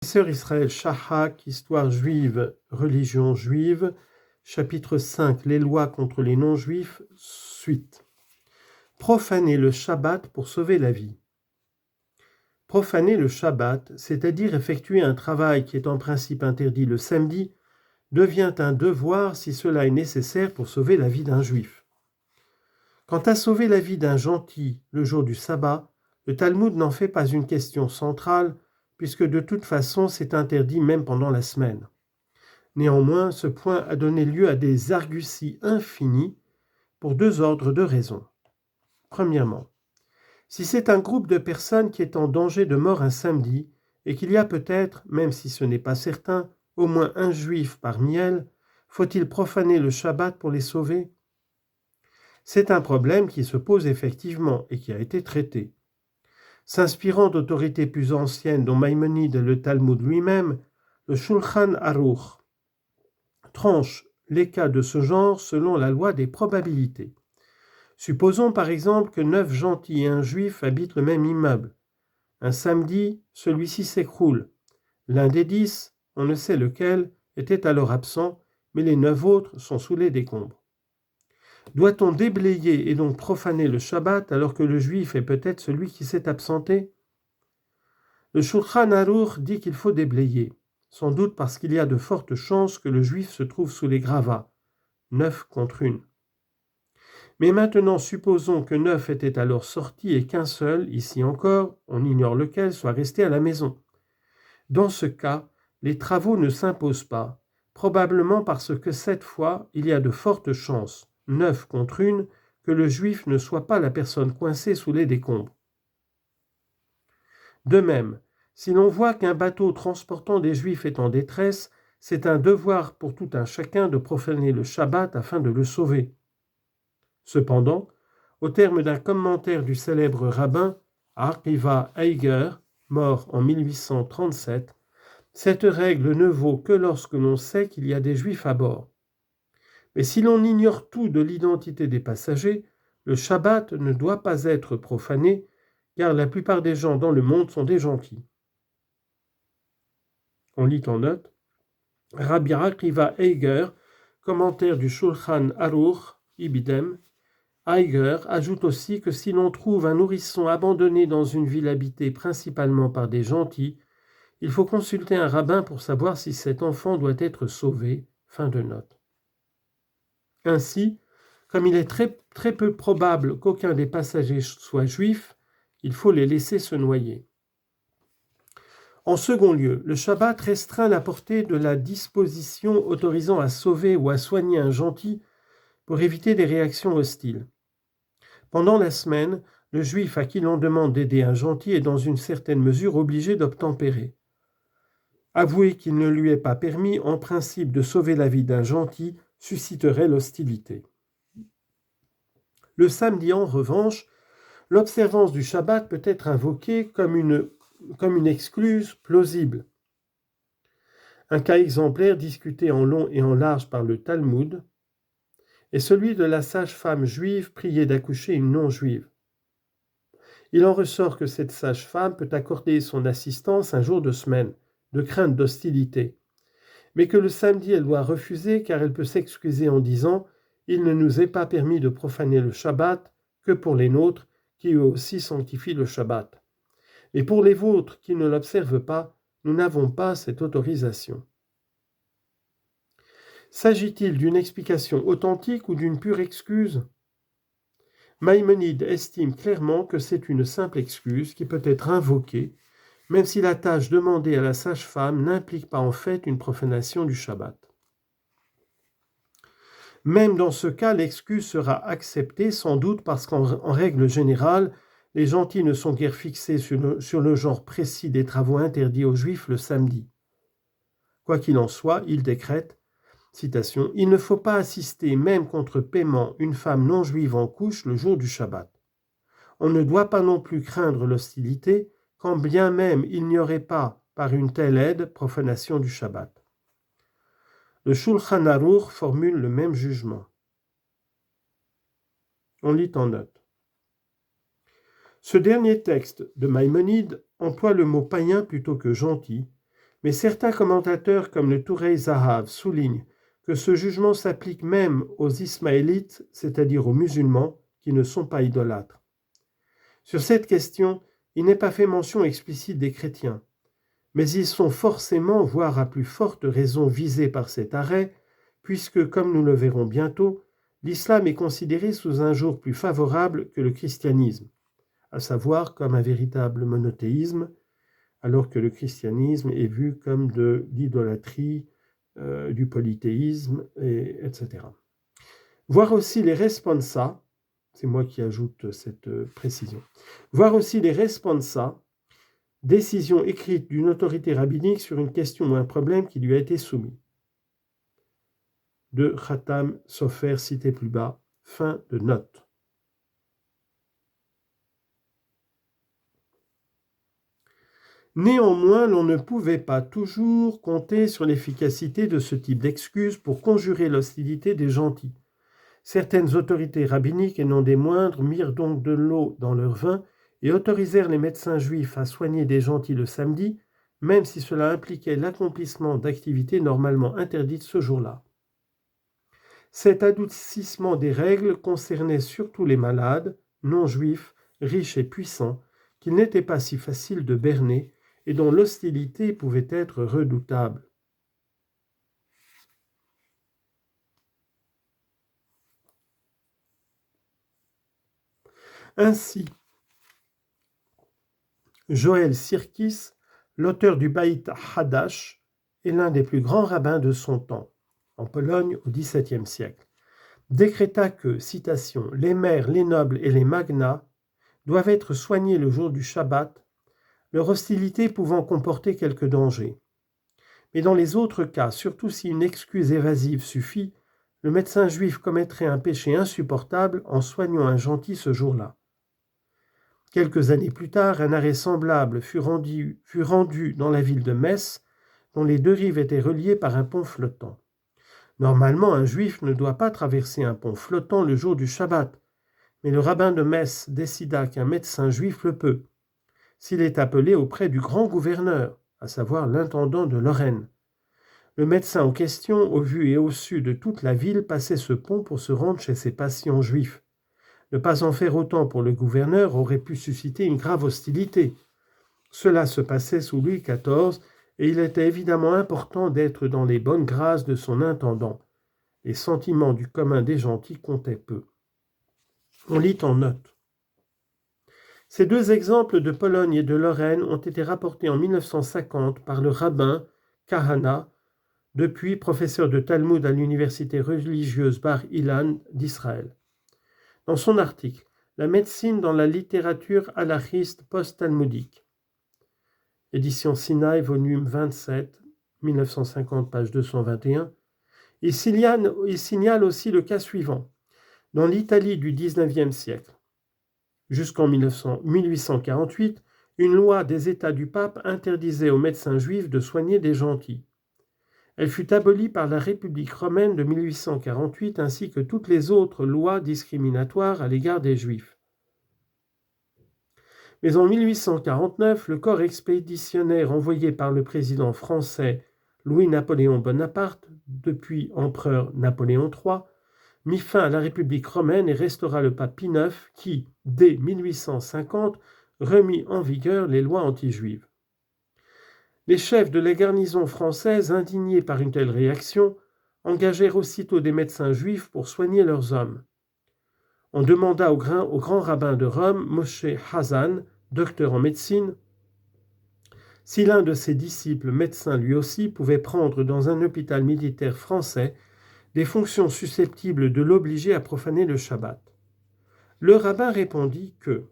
Professeur Israël Shahak, Histoire juive, religion juive, chapitre 5, les lois contre les non-juifs, suite. Profaner le Shabbat pour sauver la vie. Profaner le Shabbat, c'est-à-dire effectuer un travail qui est en principe interdit le samedi, devient un devoir si cela est nécessaire pour sauver la vie d'un juif. Quant à sauver la vie d'un gentil le jour du sabbat, le Talmud n'en fait pas une question centrale, puisque de toute façon c'est interdit même pendant la semaine. Néanmoins, ce point a donné lieu à des arguties infinies pour deux ordres de raisons. Premièrement, si c'est un groupe de personnes qui est en danger de mort un samedi, et qu'il y a peut-être, même si ce n'est pas certain, au moins un juif parmi elles, faut-il profaner le Shabbat pour les sauver ? C'est un problème qui se pose effectivement et qui a été traité. S'inspirant d'autorités plus anciennes dont Maïmonide et le Talmud lui-même, le Shulchan Aruch tranche les cas de ce genre selon la loi des probabilités. Supposons par exemple que 9 gentils et un juif habitent le même immeuble. Un samedi, celui-ci s'écroule. L'un des 10, on ne sait lequel, était alors absent, mais les 9 autres sont sous les décombres. Doit-on déblayer et donc profaner le Shabbat alors que le juif est peut-être celui qui s'est absenté ? Le Shulchan Aruch dit qu'il faut déblayer, sans doute parce qu'il y a de fortes chances que le juif se trouve sous les gravats, 9 contre 1. Mais maintenant, supposons que 9 étaient alors sortis et qu'un seul, ici encore, on ignore lequel, soit resté à la maison. Dans ce cas, les travaux ne s'imposent pas, probablement parce que cette fois, il y a de fortes chances, 9 contre 1, que le juif ne soit pas la personne coincée sous les décombres. De même, si l'on voit qu'un bateau transportant des juifs est en détresse, c'est un devoir pour tout un chacun de profaner le Shabbat afin de le sauver. Cependant, au terme d'un commentaire du célèbre rabbin Akiva Eiger, mort en 1837, cette règle ne vaut que lorsque l'on sait qu'il y a des juifs à bord. Mais si l'on ignore tout de l'identité des passagers, le Shabbat ne doit pas être profané, car la plupart des gens dans le monde sont des gentils. On lit en note Rabbi Akiva Eiger, commentaire du Shulchan Aruch, Ibidem. Eiger ajoute aussi que si l'on trouve un nourrisson abandonné dans une ville habitée principalement par des gentils, il faut consulter un rabbin pour savoir si cet enfant doit être sauvé. Fin de note. Ainsi, comme il est très peu probable qu'aucun des passagers soit juif, il faut les laisser se noyer. En second lieu, le Shabbat restreint la portée de la disposition autorisant à sauver ou à soigner un gentil pour éviter des réactions hostiles. Pendant la semaine, le juif à qui l'on demande d'aider un gentil est dans une certaine mesure obligé d'obtempérer. Avouer qu'il ne lui est pas permis, en principe, de sauver la vie d'un gentil susciterait l'hostilité. Le samedi, en revanche, l'observance du Shabbat peut être invoquée comme une excuse plausible. Un cas exemplaire discuté en long et en large par le Talmud est celui de la sage-femme juive priée d'accoucher une non-juive. Il en ressort que cette sage-femme peut accorder son assistance un jour de semaine, de crainte d'hostilité, mais que le samedi elle doit refuser car elle peut s'excuser en disant « Il ne nous est pas permis de profaner le Shabbat que pour les nôtres qui eux aussi sanctifient le Shabbat. Et pour les vôtres qui ne l'observent pas, nous n'avons pas cette autorisation. » S'agit-il d'une explication authentique ou d'une pure excuse ? Maïmonide estime clairement que c'est une simple excuse qui peut être invoquée, même si la tâche demandée à la sage-femme n'implique pas en fait une profanation du Shabbat. Même dans ce cas, l'excuse sera acceptée sans doute parce qu'en règle générale, les gentils ne sont guère fixés sur le genre précis des travaux interdits aux Juifs le samedi. Quoi qu'il en soit, il décrète, citation, « Il ne faut pas assister, même contre paiement, une femme non juive en couche le jour du Shabbat. On ne doit pas non plus craindre l'hostilité, quand bien même il n'y aurait pas, par une telle aide, profanation du Shabbat. » Le Shulchan Aruch formule le même jugement. On lit en note. Ce dernier texte de Maïmonide emploie le mot païen plutôt que gentil, Mais certains commentateurs comme le Tourei Zahav soulignent que ce jugement s'applique même aux Ismaélites, c'est-à-dire aux musulmans qui ne sont pas idolâtres. Sur cette question, il n'est pas fait mention explicite des chrétiens, mais ils sont forcément, voire à plus forte raison, visés par cet arrêt, puisque, comme nous le verrons bientôt, l'islam est considéré sous un jour plus favorable que le christianisme, à savoir comme un véritable monothéisme, alors que le christianisme est vu comme de l'idolâtrie, du polythéisme, etc. Voir aussi les responsa, c'est moi qui ajoute cette précision, voir aussi les responsa, décision écrite d'une autorité rabbinique sur une question ou un problème qui lui a été soumis. De Khatam Sofer, cité plus bas, fin de note. Néanmoins, l'on ne pouvait pas toujours compter sur l'efficacité de ce type d'excuse pour conjurer l'hostilité des gentils. Certaines autorités rabbiniques, et non des moindres, mirent donc de l'eau dans leur vin et autorisèrent les médecins juifs à soigner des gentils le samedi, même si cela impliquait l'accomplissement d'activités normalement interdites ce jour-là. Cet adoucissement des règles concernait surtout les malades, non juifs, riches et puissants, qu'il n'était pas si facile de berner et dont l'hostilité pouvait être redoutable. Ainsi, Joël Sirkis, l'auteur du Baït Hadash, est l'un des plus grands rabbins de son temps, en Pologne au XVIIe siècle, décréta que, citation, « les mères, les nobles et les magnats doivent être soignés le jour du Shabbat, leur hostilité pouvant comporter quelque danger. Mais dans les autres cas, surtout si une excuse évasive suffit, le médecin juif commettrait un péché insupportable en soignant un gentil ce jour-là. » Quelques années plus tard, un arrêt semblable fut rendu dans la ville de Metz, dont les deux rives étaient reliées par un pont flottant. Normalement, un juif ne doit pas traverser un pont flottant le jour du Shabbat, mais le rabbin de Metz décida qu'un médecin juif le peut, s'il est appelé auprès du grand gouverneur, à savoir l'intendant de Lorraine. Le médecin en question, au vu et au su de toute la ville, passait ce pont pour se rendre chez ses patients juifs. Ne pas en faire autant pour le gouverneur aurait pu susciter une grave hostilité. Cela se passait sous Louis XIV, et il était évidemment important d'être dans les bonnes grâces de son intendant. Les sentiments du commun des gentils comptaient peu. On lit en note. Ces deux exemples de Pologne et de Lorraine ont été rapportés en 1950 par le rabbin Kahana, depuis professeur de Talmud à l'université religieuse Bar Ilan d'Israël. Dans son article « La médecine dans la littérature halachiste post-talmudique », édition Sinaï, volume 27, 1950, page 221, il signale aussi le cas suivant. Dans l'Italie du XIXe siècle, jusqu'en 1848, une loi des États du pape interdisait aux médecins juifs de soigner des gentils. Elle fut abolie par la République romaine de 1848 ainsi que toutes les autres lois discriminatoires à l'égard des Juifs. Mais en 1849, le corps expéditionnaire envoyé par le président français Louis-Napoléon Bonaparte, depuis empereur Napoléon III, mit fin à la République romaine et restaura le pape Pie IX qui, dès 1850, remit en vigueur les lois anti-juives. Les chefs de la garnison française, indignés par une telle réaction, engagèrent aussitôt des médecins juifs pour soigner leurs hommes. On demanda au grand rabbin de Rome, Moshe Hazan, docteur en médecine, si l'un de ses disciples, médecin lui aussi, pouvait prendre dans un hôpital militaire français des fonctions susceptibles de l'obliger à profaner le Shabbat. Le rabbin répondit que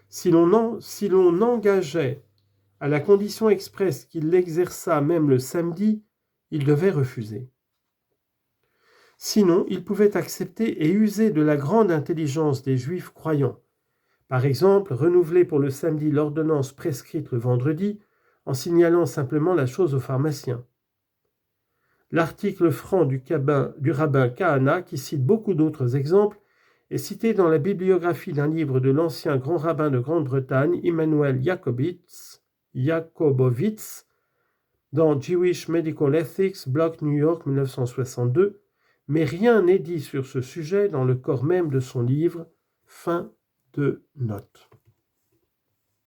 si l'on engageait à la condition expresse qu'il l'exerçât même le samedi, il devait refuser. Sinon, il pouvait accepter et user de la grande intelligence des Juifs croyants. Par exemple, renouveler pour le samedi l'ordonnance prescrite le vendredi, en signalant simplement la chose au pharmacien. L'article franc du rabbin Kahana, qui cite beaucoup d'autres exemples, est cité dans la bibliographie d'un livre de l'ancien grand rabbin de Grande-Bretagne, Immanuel Yakobovitz dans Jewish Medical Ethics, Block New York 1962, mais rien n'est dit sur ce sujet dans le corps même de son livre. Fin de note.